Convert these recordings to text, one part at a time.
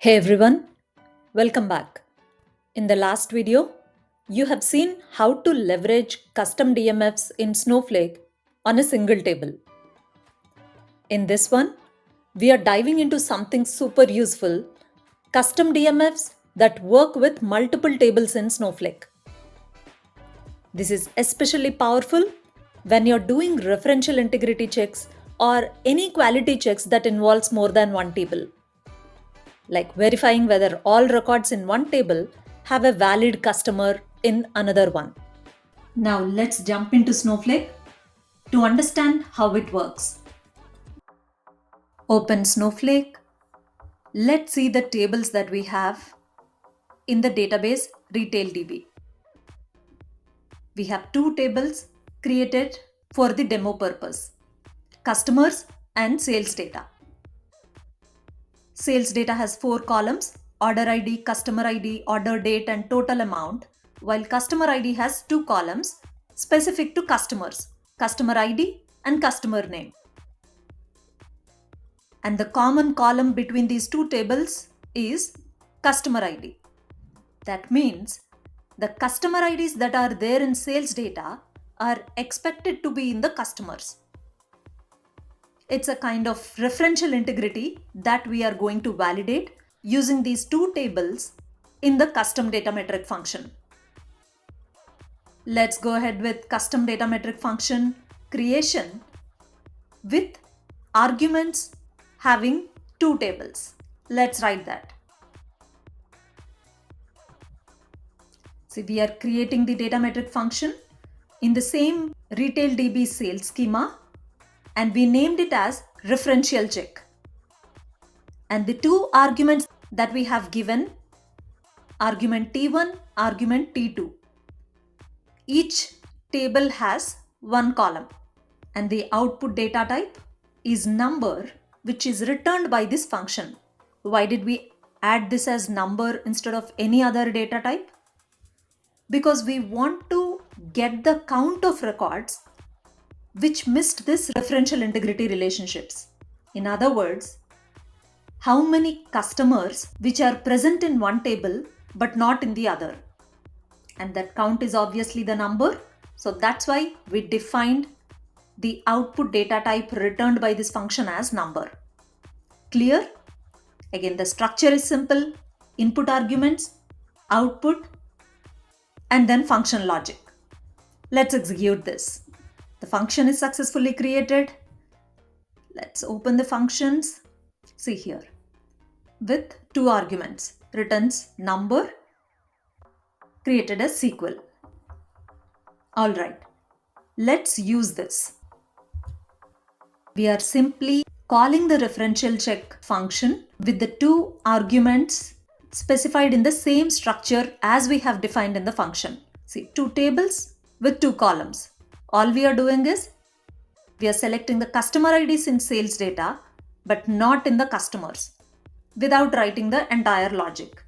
Hey everyone, welcome back. In the last video, you have seen how to leverage custom DMFs in Snowflake on a single table. In this one, we are diving into something super useful, custom DMFs that work with multiple tables in Snowflake. This is especially powerful when you're doing referential integrity checks or any quality checks that involves more than one table, like verifying whether all records in one table have a valid customer in another one. Now let's jump into Snowflake to understand how it works. Open Snowflake. Let's see the tables that we have in the database RetailDB. We have two tables created for the demo purpose: customers and sales data. Sales data has 4 columns: order ID, customer ID, order date, and total amount, while customer ID has 2 columns specific to customers: customer ID and customer name. And the common column between these two tables is customer ID. That means the customer IDs that are there in sales data are expected to be in the customers. It's a kind of referential integrity that we are going to validate using these two tables in the custom data metric function. Let's go ahead with custom data metric function creation with arguments having two tables. Let's write that. So we are creating the data metric function in the same RetailDB sales schema, and we named it as referential check. And the two arguments that we have given, argument T1, argument T2. Each table has one column, and the output data type is number, which is returned by this function. Why did we add this as number instead of any other data type? Because we want to get the count of records which missed this referential integrity relationships. In other words, how many customers which are present in one table but not in the other. And that count is obviously the number. So that's why we defined the output data type returned by this function as number. Clear? Again, the structure is simple: input arguments, output, and then function logic. Let's execute this. The function is successfully created. Let's open the functions. See here, with two arguments, returns number, created a SQL. All right, let's use this. We are simply calling the referential check function with the two arguments specified in the same structure as we have defined in the function. See, two tables with two columns. All we are doing is we are selecting the customer IDs in sales data but not in the customers without writing the entire logic.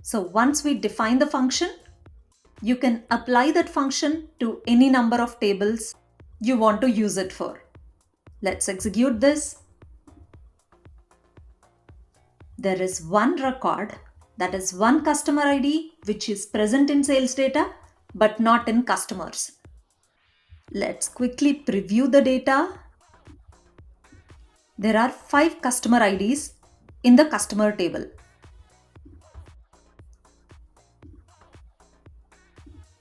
So once we define the function, you can apply that function to any number of tables you want to use it for. Let's execute this. There is one record, that is one customer ID, which is present in sales data but not in customers. Let's quickly preview the data. There are 5 customer IDs in the customer table.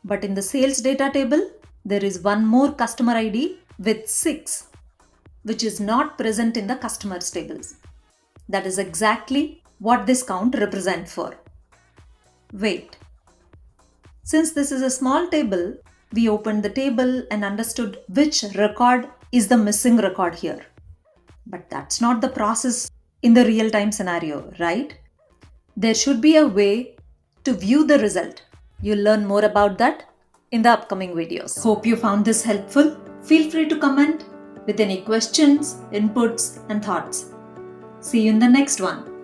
But in the sales data table, there is one more customer ID with 6, which is not present in the customers tables. That is exactly what this count represents for. Wait. Since this is a small table, we opened the table and understood which record is the missing record here. But that's not the process in the real-time scenario, right? There should be a way to view the result. You'll learn more about that in the upcoming videos. Hope you found this helpful. Feel free to comment with any questions, inputs, and thoughts. See you in the next one.